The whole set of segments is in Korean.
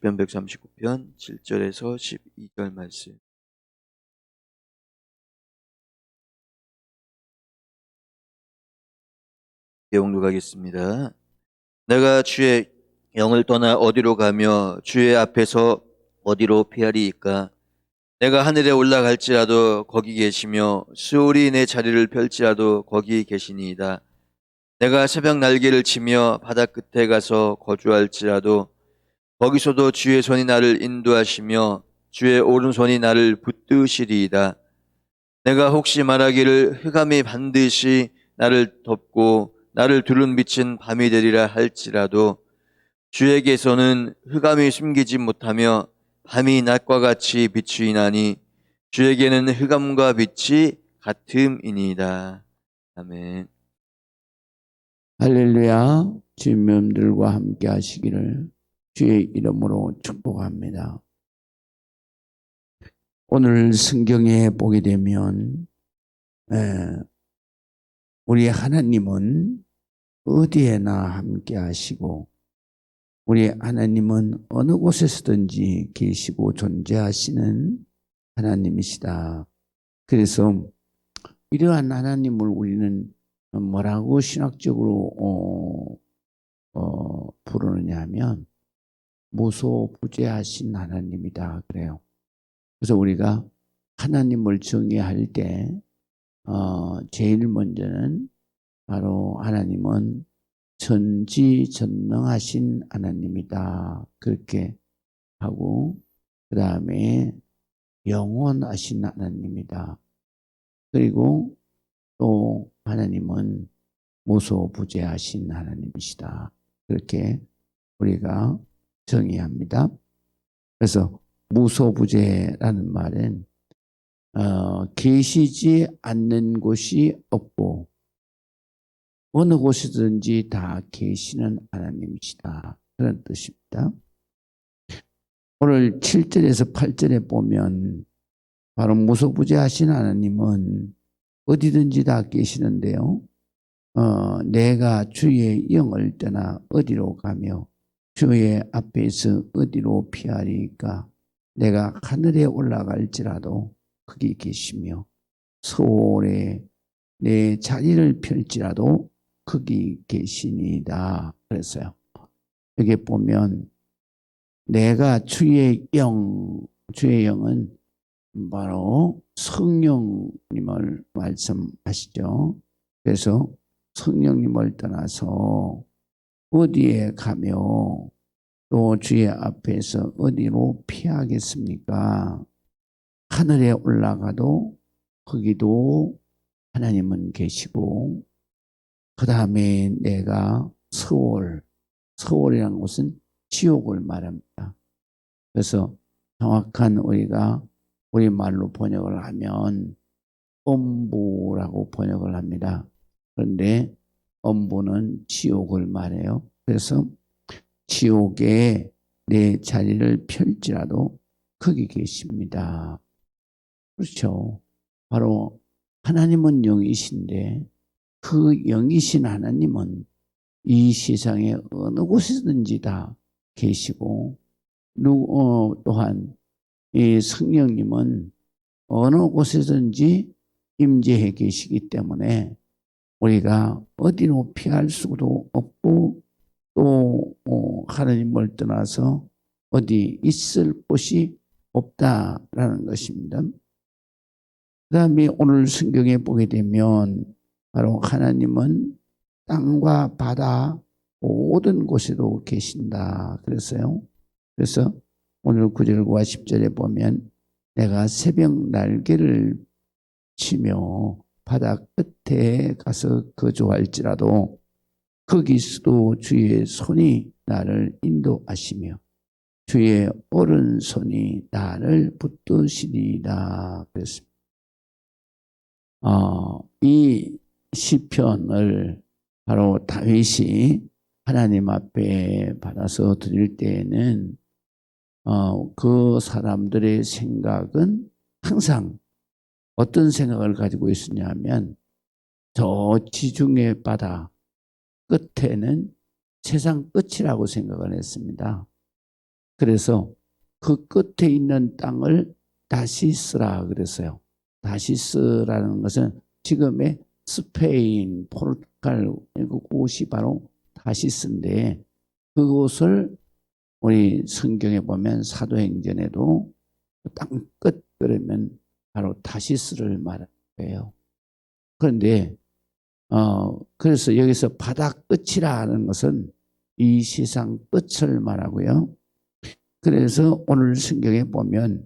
시편 139편 7절에서 12절 말씀. 영록하겠습니다. 내가 주의 영을 떠나 어디로 가며 주의 앞에서 어디로 피하리이까? 내가 하늘에 올라갈지라도 거기 계시며 수월이 내 자리를 펼지라도 거기 계시니이다. 내가 새벽 날개를 치며 바다 끝에 가서 거주할지라도 거기서도 주의 손이 나를 인도하시며 주의 오른손이 나를 붙드시리이다. 내가 혹시 말하기를 흑암이 반드시 나를 덮고 나를 두른 빛은 밤이 되리라 할지라도 주에게서는 흑암이 숨기지 못하며 밤이 낮과 같이 비추이나니 주에게는 흑암과 빛이 같음이니이다. 아멘. 할렐루야. 주님들과 함께 하시기를 주의 이름으로 축복합니다. 오늘 성경에 보게 되면 우리 하나님은 어디에나 함께 하시고 우리 하나님은 어느 곳에서든지 계시고 존재하시는 하나님이시다. 그래서 이러한 하나님을 우리는 뭐라고 신학적으로 부르느냐 하면 무소부재하신 하나님이다 그래요. 그래서 우리가 하나님을 정의할 때 제일 먼저는 바로 하나님은 전지전능하신 하나님이다 그렇게 하고, 그 다음에 영원하신 하나님이다. 그리고 또 하나님은 무소부재하신 하나님이시다. 그렇게 우리가 정의합니다. 그래서 무소부재라는 말은 계시지 않는 곳이 없고 어느 곳이든지 다 계시는 하나님이시다. 그런 뜻입니다. 오늘 7절에서 8절에 보면 바로 무소부재하신 하나님은 어디든지 다 계시는데요. 내가 주의 영을 떠나 어디로 가며 주의 앞에서 어디로 피하리까? 내가 하늘에 올라갈지라도 거기 계시며 서울에 내 자리를 펼지라도 거기 계시니이다. 그랬어요. 여기 보면 내가 주의 영은 바로 성령님을 말씀하시죠. 그래서 성령님을 떠나서 어디에 가며 또 주의 앞에서 어디로 피하겠습니까? 하늘에 올라가도 거기도 하나님은 계시고, 그 다음에 내가 서울이라는 곳은 지옥을 말합니다. 그래서 정확한 우리가 우리말로 번역을 하면 엄부라고 번역을 합니다. 그런데 엄부는 지옥을 말해요. 그래서 지옥에 내 자리를 펼지라도 거기 계십니다. 그렇죠. 바로 하나님은 영이신데 그 영이신 하나님은 이 세상에 어느 곳이든지 다 계시고, 또한 이 성령님은 어느 곳에든지 임재해 계시기 때문에 우리가 어디로 피할 수도 없고 또 하나님을 떠나서 어디 있을 곳이 없다라는 것입니다. 그 다음에 오늘 성경에 보게 되면 바로 하나님은 땅과 바다 모든 곳에도 계신다 그랬어요. 그래서 오늘 9절과 10절에 보면 내가 새벽 날개를 치며 바다 끝에 가서 거주할지라도 거기서도 주의 손이 나를 인도하시며 주의 오른손이 나를 붙드시리라 그랬습니다. 이 시편을 바로 다윗이 하나님 앞에 받아서 드릴 때에는 그 사람들의 생각은 항상 어떤 생각을 가지고 있었냐면 저 지중해 바다 끝에는 세상 끝이라고 생각을 했습니다. 그래서 그 끝에 있는 땅을 다시스라 그랬어요. 다시스라는 것은 지금의 스페인, 포르투갈 그곳이 바로 다시스인데 그곳을 우리 성경에 보면 사도행전에도 땅끝 그러면 바로 다시스를 말하는 거예요. 그런데 그래서 여기서 바다 끝이라 하는 것은 이 세상 끝을 말하고요. 그래서 오늘 성경에 보면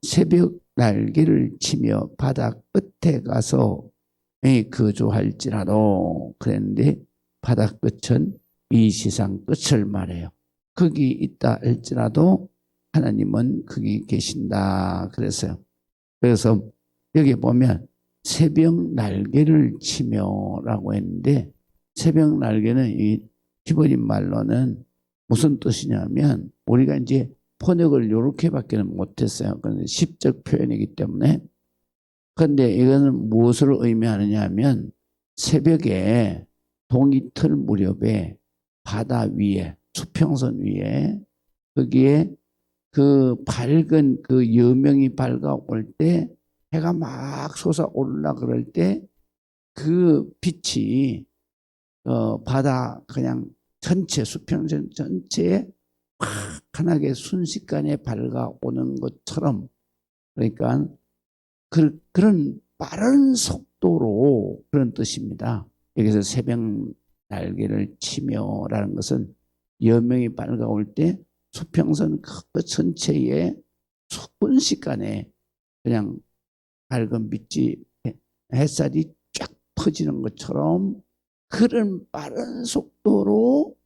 새벽 날개를 치며 바다 끝에 가서 거주할지라도 그랬는데 바다 끝은 이 세상 끝을 말해요. 거기 있다 할지라도 하나님은 거기 계신다 그랬어요. 그래서 여기 보면 새벽 날개를 치며라고 했는데 새벽 날개는 이 히브리 말로는 무슨 뜻이냐면 우리가 이제 번역을 이렇게밖에는 못했어요. 그런데 시적 표현이기 때문에. 그런데 이거는 무엇을 의미하느냐 하면 새벽에 동이틀 무렵에 바다 위에 수평선 위에 거기에 그 밝은 그 여명이 밝아올 때 해가 막 솟아오르려 그럴 때 그 빛이 바다 그냥 전체 수평선 전체에 환하게 순식간에 밝아오는 것처럼 그러니까 그런 빠른 속도로 그런 뜻입니다. 여기서 새벽 날개를 치며라는 것은 여명이 밝아올 때 수평선 그 전체에 순식간에 그냥 밝은 빛이 햇살이 쫙 퍼지는 것처럼 그런 빠른 속도로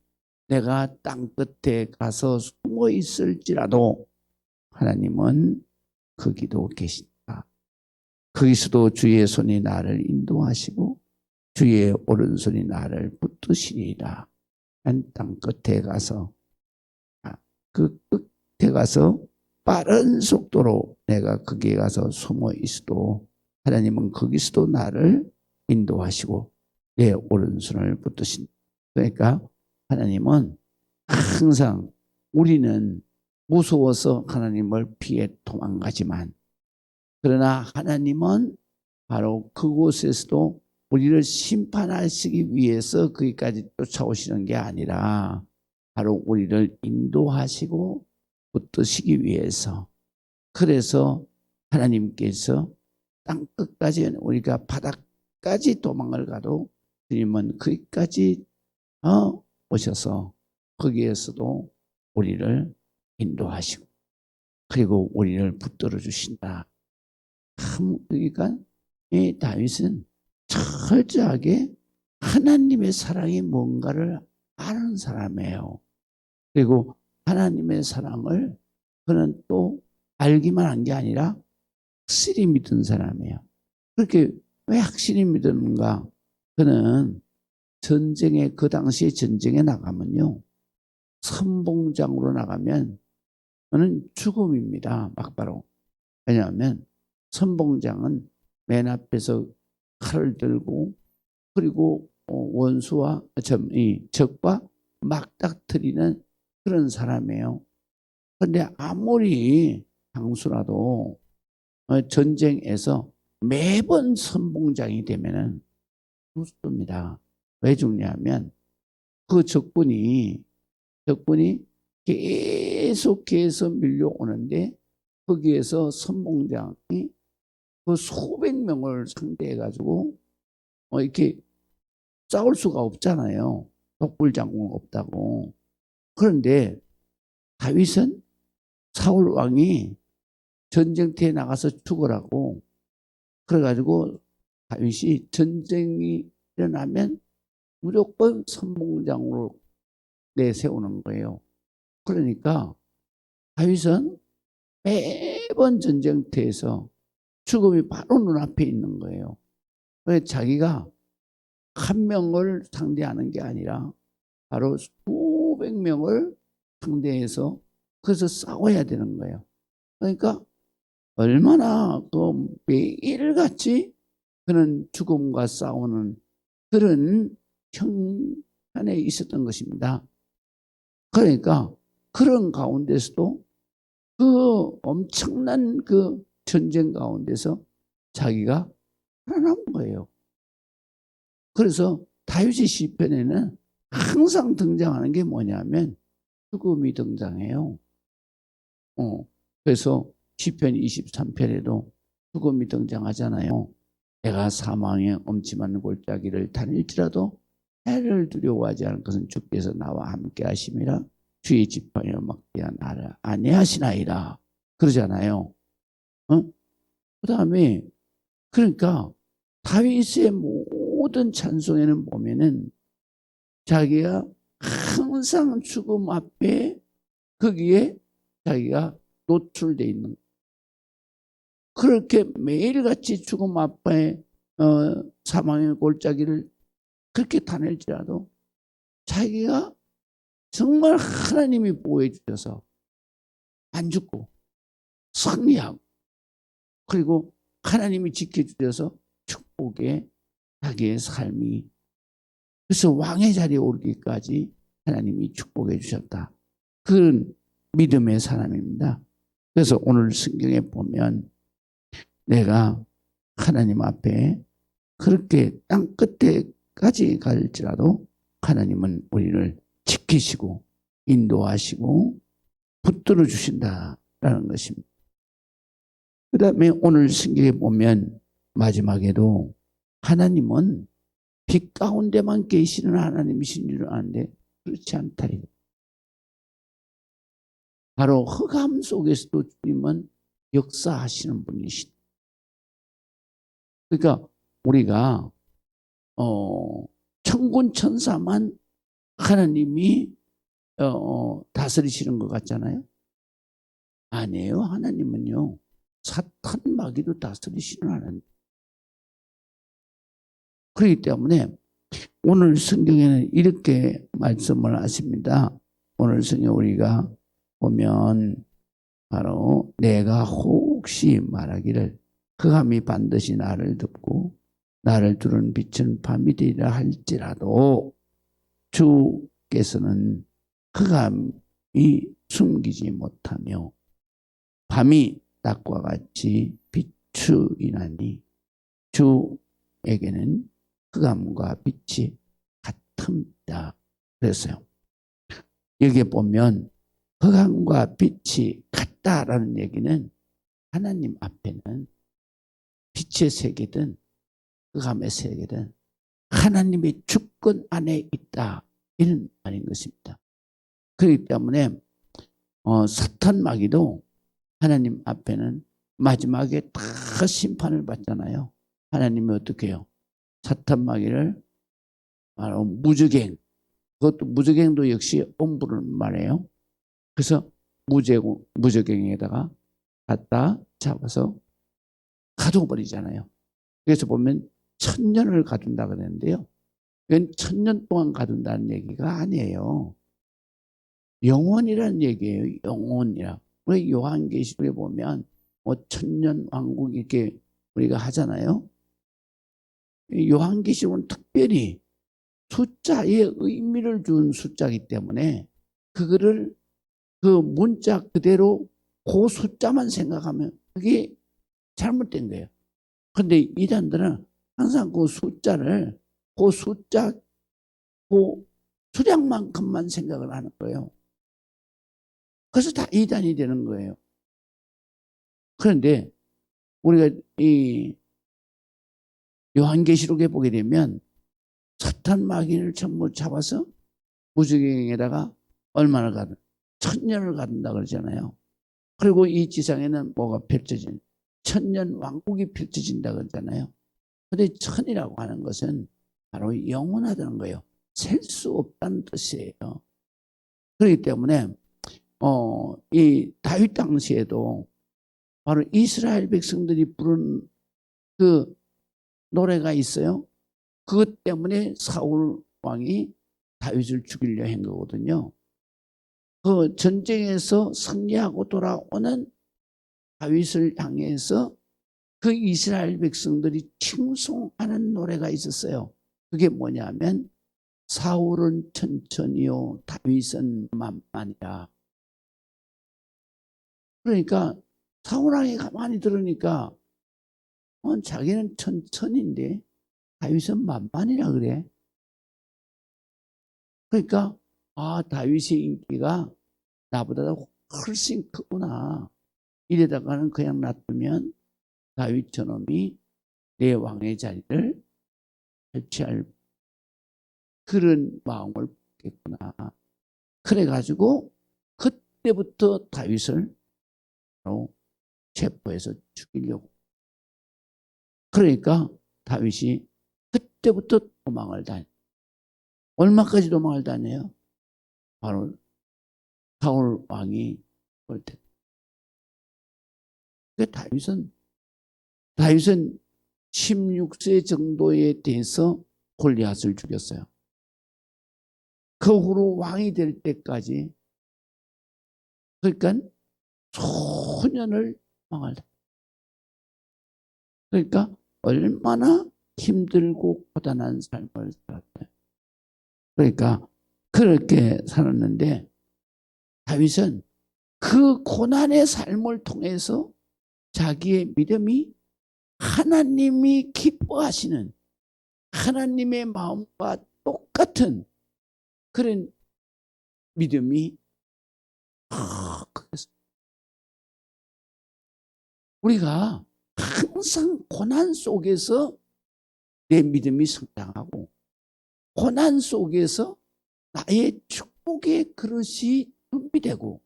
내가 땅 끝에 가서 숨어 있을지라도 하나님은 거기도 계신다. 거기서도 주의 손이 나를 인도하시고 주의 오른손이 나를 붙드시리라. 땅 끝에 가서 그 끝에 가서 빠른 속도로 내가 거기에 가서 숨어 있어도 하나님은 거기서도 나를 인도하시고 내 오른손을 붙드신다. 그러니까 하나님은 항상 우리는 무서워서 하나님을 피해 도망가지만 그러나 하나님은 바로 그곳에서도 우리를 심판하시기 위해서 거기까지 쫓아오시는 게 아니라 바로 우리를 인도하시고 붙드시기 위해서 그래서 하나님께서 땅끝까지 우리가 바닥까지 도망을 가도 주님은 거기까지 오셔서 거기에서도 우리를 인도하시고 그리고 우리를 붙들어 주신다. 그러니까 이 다윗은 철저하게 하나님의 사랑이 뭔가를 아는 사람이에요. 그리고 하나님의 사랑을 그는 또 알기만 한 게 아니라 확실히 믿은 사람이에요. 그렇게 왜 확실히 믿었는가? 그는 전쟁에 그 당시에 전쟁에 나가면요. 선봉장으로 나가면 그는 죽음입니다. 막바로. 왜냐하면 선봉장은 맨 앞에서 칼을 들고 그리고 원수와 적과 막닥뜨리는 그런 사람이에요. 그런데 아무리 장수라도 전쟁에서 매번 선봉장이 되면은 죽습니다. 왜 죽냐면 그 적군이 계속해서 밀려오는데 거기에서 선봉장이 그 수백 명을 상대해 가지고 이렇게 싸울 수가 없잖아요. 독불장군 없다고. 그런데 다윗은 사울 왕이 전쟁터에 나가서 죽으라고 그래가지고 다윗이 전쟁이 일어나면 무조건 선봉장으로 내세우는 거예요. 그러니까 다윗은 매번 전쟁터에서 죽음이 바로 눈앞에 있는 거예요. 왜 자기가 한 명을 상대하는 게 아니라 바로 수백 명을 상대해서 그래서 싸워야 되는 거예요. 그러니까 얼마나 그 매일같이 그는 죽음과 싸우는 그런 형편에 있었던 것입니다. 그러니까 그런 가운데서도 그 엄청난 그 전쟁 가운데서 자기가 살아남은 거예요. 그래서 다윗의 시편에는 항상 등장하는 게 뭐냐면 죽음이 등장해요. 그래서 시편 23편에도 죽음이 등장하잖아요. 내가 사망의 엄침한 골짜기를 다닐지라도 해를 두려워하지 않을 것은 주께서 나와 함께 하심이라 주의 지팡이와 막대한 나를 안위하시나이다. 그러잖아요. 그 다음에 그러니까 다윗의 모든 찬송에는 보면은 자기가 항상 죽음 앞에 거기에 자기가 노출되어 있는, 그렇게 매일같이 죽음 앞에 사망의 골짜기를 그렇게 다닐지라도 자기가 정말 하나님이 보호해 주셔서 안 죽고 승리하고, 그리고 하나님이 지켜주셔서 축복의 자기의 삶이, 그래서 왕의 자리에 오르기까지 하나님이 축복해 주셨다. 그런 믿음의 사람입니다. 그래서 오늘 성경에 보면 내가 하나님 앞에 그렇게 땅 끝에까지 갈지라도 하나님은 우리를 지키시고 인도하시고 붙들어 주신다라는 것입니다. 그 다음에 오늘 성경에 보면 마지막에도 하나님은 빛 가운데만 계시는 하나님이신 줄 아는데 그렇지 않다. 바로 흑암 속에서도 주님은 역사하시는 분이시다. 그러니까 우리가 천군 천사만 하나님이 다스리시는 것 같잖아요. 아니에요. 하나님은요, 사탄 마귀도 다스리시는 하나님. 그렇기 때문에 오늘 성경에는 이렇게 말씀을 하십니다. 오늘 성경 우리가 보면 바로 내가 혹시 말하기를 흑암이 반드시 나를 덮고 나를 두른 빛은 밤이 되리라 할지라도 주께서는 흑암이 숨기지 못하며 밤이 낮과 같이 비추이나니 주에게는 흑암과 빛이 같습니다. 그랬어요. 여기에 보면 흑암과 빛이 같다라는 얘기는 하나님 앞에는 빛의 세계든 흑암의 세계든 하나님의 주권 안에 있다, 이런 말인 것입니다. 그렇기 때문에 사탄 마귀도 하나님 앞에는 마지막에 다 심판을 받잖아요. 하나님이 어떻게 해요? 사탄 마귀를 바로 무저갱, 그것도 무저갱도 역시 엄부를 말해요. 그래서 무저갱에다가 갖다 잡아서 가둬버리잖아요. 그래서 보면 1000년을 가둔다 그랬는데요. 이건 1000년 동안 가둔다는 얘기가 아니에요. 영원이라는 얘기예요. 영원이라. 우리 요한계시록에 보면 1000년 왕국 이렇게 우리가 하잖아요. 요한계시록은 특별히 숫자에 의미를 준 숫자이기 때문에 그거를 그 문자 그대로 그 숫자만 생각하면 그게 잘못된 거예요. 그런데 이단들은 항상 그 숫자를 그 숫자 그 수량만큼만 생각을 하는 거예요. 그래서 다 이단이 되는 거예요. 그런데 우리가 이 요한계시록에 보게 되면 사탄 마귀를 전부 잡아서 무저갱에다가 얼마나 가든 1000년을 가둔다 그러잖아요. 그리고 이 지상에는 뭐가 펼쳐진 1000년 왕국이 펼쳐진다 그러잖아요. 그런데 천이라고 하는 것은 바로 영원하다는 거예요. 셀 수 없다는 뜻이에요. 그렇기 때문에 이 다윗 당시에도 바로 이스라엘 백성들이 부른 그 노래가 있어요. 그것 때문에 사울 왕이 다윗을 죽이려 한 거거든요. 그 전쟁에서 승리하고 돌아오는 다윗을 향해서 그 이스라엘 백성들이 칭송하는 노래가 있었어요. 그게 뭐냐면 사울은 천천히요 다윗은 만만이라. 그러니까 사울왕이 가만히 들으니까 자기는 천인데 다윗은 만만이라 그래. 그러니까 다윗의 인기가 나보다 훨씬 크구나. 이래다가는 그냥 놔두면 다윗 저놈이 내 왕의 자리를 설치할 그런 마음을 갖겠구나. 그래가지고 그때부터 다윗을 바로 체포해서 죽이려고. 그러니까 다윗이 그때부터 도망을 다녀. 얼마까지 도망을 다녀요? 바로 사울 왕이 올 때. 다윗은 16세 정도에 대해서 골리앗을 죽였어요. 그 후로 왕이 될 때까지, 그러니까 소년을 망할. 그러니까 얼마나 힘들고 고단한 삶을 살았어요. 그러니까 그렇게 살았는데 다윗은 그 고난의 삶을 통해서 자기의 믿음이 하나님이 기뻐하시는 하나님의 마음과 똑같은 그런 믿음이 그래서 우리가 항상 고난 속에서 내 믿음이 성장하고 고난 속에서 나의 축복의 그릇이 준비되고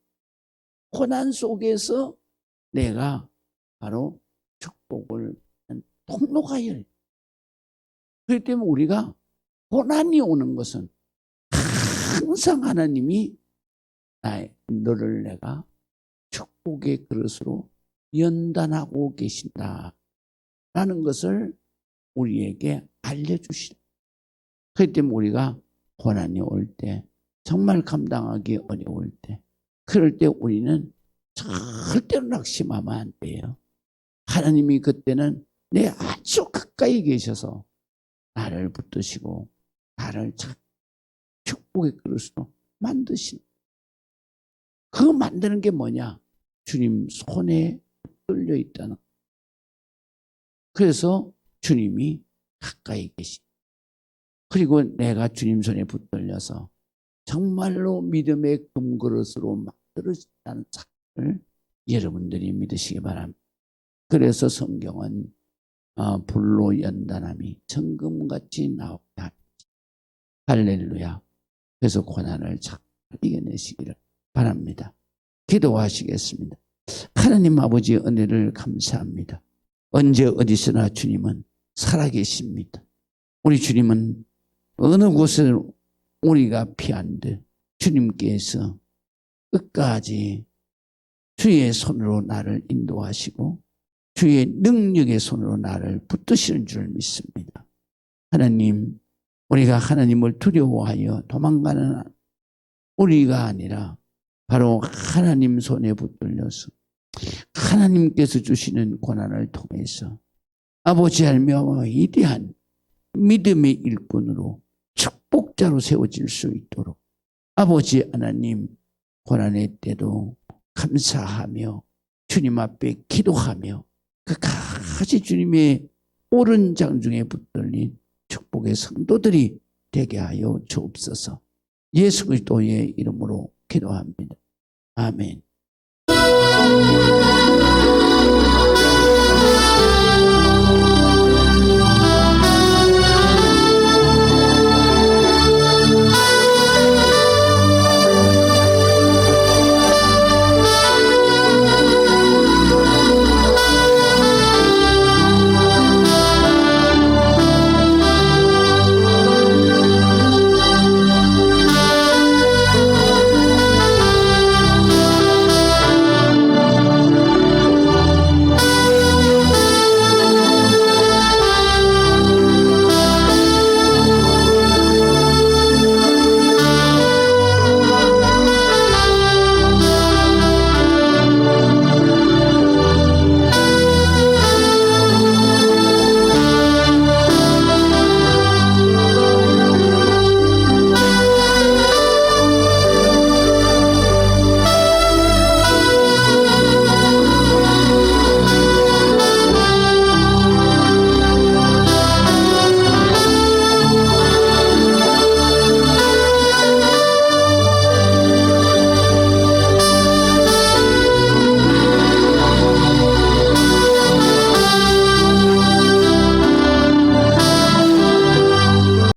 고난 속에서 내가 바로 축복을 하는 통로가 열려. 그렇기 때문에 우리가 고난이 오는 것은 항상 하나님이 너를 내가 축복의 그릇으로 연단하고 계신다라는 것을 우리에게 알려주시다. 그렇기 때문에 우리가 고난이 올 때, 정말 감당하기 어려울 때, 그럴 때 우리는 절대로 낙심하면 안 돼요. 하나님이 그때는 내 아주 가까이 계셔서 나를 붙드시고 나를 축복의 그릇으로 만드시는. 그거 만드는 게 뭐냐? 주님 손에 붙들려 있다는. 그래서 주님이 가까이 계시. 그리고 내가 주님 손에 붙들려서 정말로 믿음의 금그릇으로 만들어진다는 사실을 여러분들이 믿으시기 바랍니다. 그래서 성경은 불로 연단함이 정금같이 나오다. 할렐루야. 그래서 고난을 잘 이겨내시기를 바랍니다. 기도하시겠습니다. 하나님 아버지 은혜를 감사합니다. 언제 어디서나 주님은 살아계십니다. 우리 주님은 어느 곳에 우리가 피한들 주님께서 끝까지 주의 손으로 나를 인도하시고 주의 능력의 손으로 나를 붙드시는 줄 믿습니다. 하나님, 우리가 하나님을 두려워하여 도망가는 우리가 아니라 바로 하나님 손에 붙들려서 하나님께서 주시는 고난을 통해서 아버지 하나님 위대한 믿음의 일꾼으로 축복자로 세워질 수 있도록 아버지 하나님 고난의 때도 감사하며 주님 앞에 기도하며 끝까지 주님의 옳은 장중에 붙들린 축복의 성도들이 되게 하여 주옵소서. 예수 그리스도의 이름으로 기도합니다. 아멘.